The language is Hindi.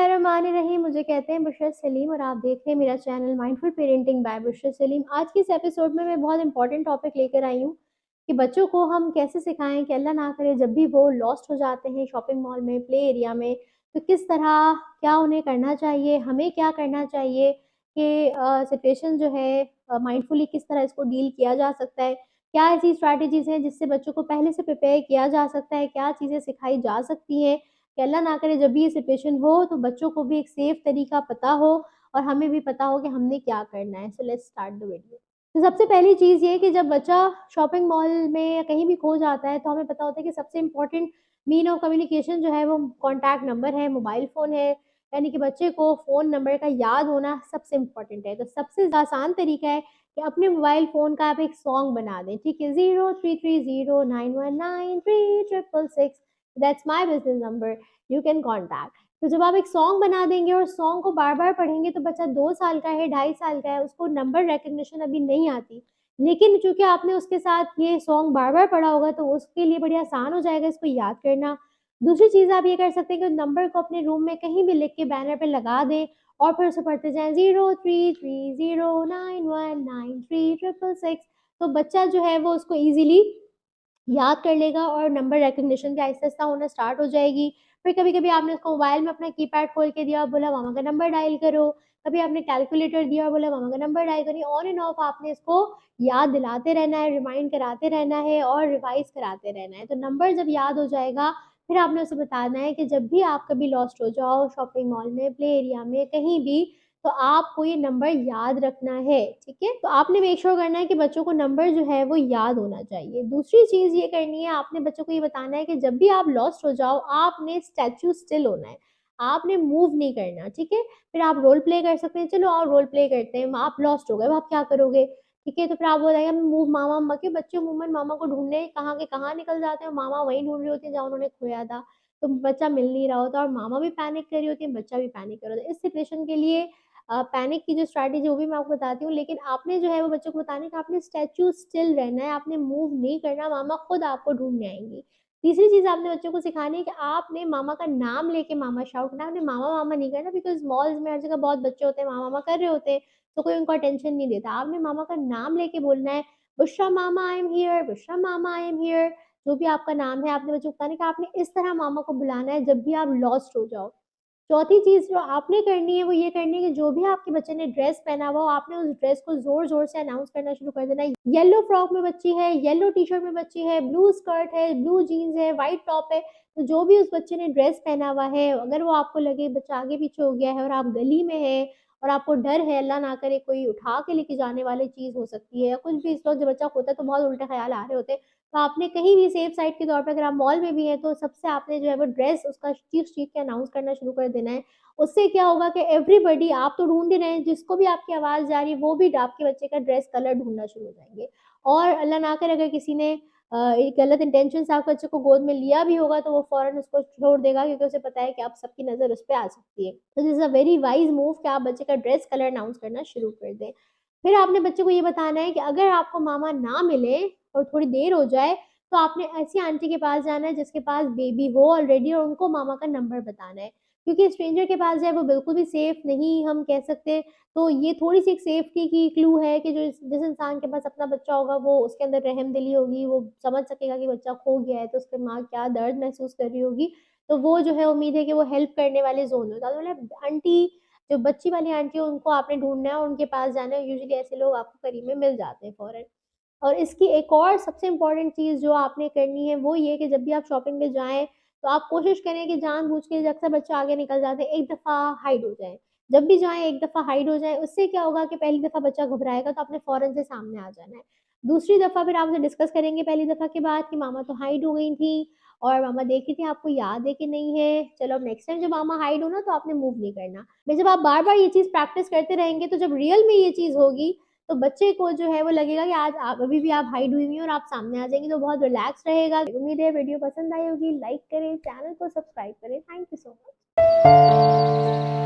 बिस्मिल्लाहिर्रहमानिर्रहीम। मुझे कहते हैं बुशरा सलीम और आप देख रहे हैं मेरा channel mindful parenting by Bushra Saleem. आज की इस एपिसोड में मैं बहुत इंपॉर्टेंट टॉपिक लेकर आई हूँ कि बच्चों को हम कैसे सिखाएं कि अल्लाह ना करे जब भी वो लॉस्ट हो जाते हैं शॉपिंग मॉल में, प्ले एरिया में, तो किस तरह क्या उन्हें करना चाहिए, हमें क्या करना चाहिए कि सिचुएशन जो है माइंडफुली किस तरह इसको डील किया जा सकता है, क्या ऐसी स्ट्रैटेजीज हैं जिससे बच्चों को पहले से प्रिपेयर किया जा सकता है, क्या चीज़ें सिखाई जा सकती हैं कि अल्लाह ना करे जब भी ये सिचुएशन हो तो बच्चों को भी एक सेफ तरीका पता हो और हमें भी पता हो कि हमने क्या करना है। So let's start the video. तो सबसे पहली चीज़ ये कि जब बच्चा शॉपिंग मॉल में या कहीं भी खो जाता है तो हमें पता होता है कि सबसे इम्पोर्टेंट मीन ऑफ कम्युनिकेशन जो है वो कॉन्टैक्ट नंबर है, मोबाइल फ़ोन है। यानी कि बच्चे को फ़ोन नंबर का याद होना सबसे इम्पोर्टेंट है। तो सबसे आसान तरीका है कि अपने मोबाइल फ़ोन का आप एक सॉन्ग बना दें, ठीक है? 0330919366, that's my business number, you can contact. तो जब आप एक सॉन्ग बना देंगे और सॉन्ग को बार बार पढ़ेंगे तो बच्चा 2 साल का है, 2.5 साल का है, उसको नंबर रिकग्निशन अभी नहीं आती, लेकिन चूंकि आपने उसके साथ ये सॉन्ग बार बार पढ़ा होगा तो उसके लिए बड़ी आसान हो जाएगा इसको याद करना। दूसरी चीज़ आप ये कर सकते हैं कि नंबर को अपने रूम में कहीं भी लिख के बैनर पे लगा दें और फिर उसे पढ़ते जाएं, 0330919366। तो बच्चा जो है वो उसको ईजिली याद कर लेगा और नंबर रिकग्निशन की आहिस्ता-आहिस्ता होना स्टार्ट हो जाएगी। फिर कभी-कभी आपने उसको मोबाइल में अपना कीपैड खोल के दिया और बोला मामा का नंबर डायल करो, कभी आपने कैलकुलेटर दिया और बोला मामा का नंबर डायल करिए। ऑन एंड ऑफ आपने इसको याद दिलाते रहना है, रिमाइंड कराते रहना है और रिवाइज़ कराते रहना है। तो नंबर जब याद हो जाएगा, फिर आपने उसे बताना है कि जब भी आप कभी लॉस्ट हो जाओ शॉपिंग मॉल में, प्ले एरिया में, कहीं भी, तो आपको ये नंबर याद रखना है, ठीक है? तो आपने मेक श्योर करना है कि बच्चों को नंबर जो है वो याद होना चाहिए। दूसरी चीज़ ये करनी है, आपने बच्चों को ये बताना है कि जब भी आप लॉस्ट हो जाओ, आपने स्टैच्यू स्टिल होना है, आपने मूव नहीं करना, ठीक है? फिर आप रोल प्ले कर सकते हैं, चलो आओ रोल प्ले करते हैं, आप लॉस्ट हो गए, अब आप क्या करोगे? ठीक है? तो फिर आप बताइए मूव मामा मम्मा के बच्चे अमूमन मामा को ढूँढने कहाँ के कहाँ निकल जाते हैं, मामा वहीं ढूँढ रही होती है जहाँ उन्होंने खोया था। तो बच्चा मिल नहीं रहा होता और मामा भी पैनिक कर रही होती है, बच्चा भी पैनिक कर रहा होता है। इस सिचुएशन के लिए पैनिक की जो स्ट्रैटेजी वो भी मैं आपको बताती हूँ, लेकिन आपने जो है वो बच्चों को बताना है कि आपने स्टैच्यू स्टिल रहना है, आपने मूव नहीं करना, मामा खुद आपको ढूँढने आएँगी। तीसरी चीज़ आपने बच्चों को सिखानी है कि आपने मामा का नाम लेके मामा शाउट करना है, आपने मामा-मामा नहीं करना, बिकॉज़ मॉल्स में हर जगह बहुत बच्चे होते हैं, मामा-मामा कर रहे होते हैं, तो कोई उनको अटेंशन नहीं देता। आपने मामा का नाम लेके बोलना है, बुशरा मामा आई एम हियर, बुशरा मामा आई एम हियर, जो भी आपका नाम है, आपने बच्चों को बताना है कि आपने इस तरह मामा को बुलाना है जब भी आप लॉस्ट हो जाओ। चौथी चीज़ जो आपने करनी है वो ये करनी है कि जो भी आपके बच्चे ने ड्रेस पहना हुआ हो, आपने उस ड्रेस को ज़ोर-ज़ोर से अनाउंस करना शुरू कर देना है। येलो फ्रॉक में बच्ची है, येलो टी-शर्ट में बच्ची है, ब्लू स्कर्ट है, ब्लू जीन्स है, व्हाइट टॉप है, तो जो भी उस बच्चे ने ड्रेस पहना हुआ है, अगर वो आपको लगे बच्चा आगे-पीछे हो गया है और आप गली में हैं और आपको डर है अल्लाह ना करे कोई उठा के लेके जाने वाली चीज़ हो सकती है या कुछ भी, इस वक़्त जब बच्चा खोता है तो बहुत उल्टे ख़्याल आ रहे होते हैं। तो आपने कहीं भी सेफ साइड के तौर पे, अगर आप मॉल में भी हैं, तो सबसे आपने जो है वो ड्रेस उसका चीख-चीख के अनाउंस करना शुरू कर देना है। उससे क्या होगा कि एवरीबॉडी, आप तो ढूँढ ही रहे हैं, जिसको भी आपकी आवाज़ जा रही है, वो भी आपके बच्चे का ड्रेस कलर ढूँढना शुरू हो जाएँगे। और अल्लाह ना करे अगर किसी ने एक गलत इंटेंशन से आपके बच्चे को गोद में लिया भी होगा, तो वो फ़ौरन उसको छोड़ देगा क्योंकि उसे पता है कि अब सबकी नज़र उस पे आ सकती है। तो this is a very wise move कि आप बच्चे का ड्रेस कलर अनाउंस करना शुरू कर दें। फिर आपने बच्चे को ये बताना है कि अगर आपको मामा ना मिले और थोड़ी देर हो जाए, तो आपने ऐसी आंटी के पास जाना है जिसके पास बेबी हो ऑलरेडी और उनको मामा का नंबर बताना है। क्योंकि स्ट्रेंजर के पास जाए वो बिल्कुल भी सेफ नहीं हम कह सकते। तो ये थोड़ी-सी एक सेफ्टी की क्लू है कि जो जिस इंसान के पास अपना बच्चा होगा वो उसके अंदर रहमदिली होगी, वो समझ सकेगा कि बच्चा खो गया है तो उसकी माँ क्या दर्द महसूस कर रही होगी। तो वो जो है उम्मीद है कि वो हेल्प करने वाले ज़ोन में होता है। तो मतलब आंटी, जो बच्ची वाली आंटी है उनको आपने ढूँढना है और उनके पास जाना है। यूजुअली ऐसे लोग आपको करीब में मिल जाते हैं फ़ौरन। और इसकी एक और सबसे इम्पोर्टेंट चीज़ जो आपने करनी है वो ये कि जब भी आप शॉपिंग पे जाएँ, तो आप कोशिश करें कि जानबूझ के, अक्सर बच्चे आगे निकल जाते हैं, एक दफ़ा हाइड हो जाएँ। जब भी जाएँ एक दफ़ा हाइड हो जाएँ, उससे क्या होगा कि पहली दफ़ा बच्चा घबराएगा तो आपने फ़ौरन से सामने आ जाना है। दूसरी दफ़ा फिर आप उसे डिस्कस करेंगे पहली दफ़ा के बाद कि मामा तो हाइड हो गई थी और मामा देख रही थी, आपको याद है कि नहीं है? चलो अब नेक्स्ट टाइम जब मामा हाइड हो ना तो आपने मूव नहीं करना। मैं जब आप बार-बार ये चीज़ प्रैक्टिस करते रहेंगे तो जब रियल में ये चीज़ होगी तो बच्चे को जो है वो लगेगा कि आज आप अभी भी आप हाइड हुई हुई हैं और आप सामने आ जाएँगी, तो बहुत रिलैक्स रहेगा। उम्मीद है वीडियो पसंद आई होगी, लाइक करें, चैनल को सब्सक्राइब करें। Thank you so much.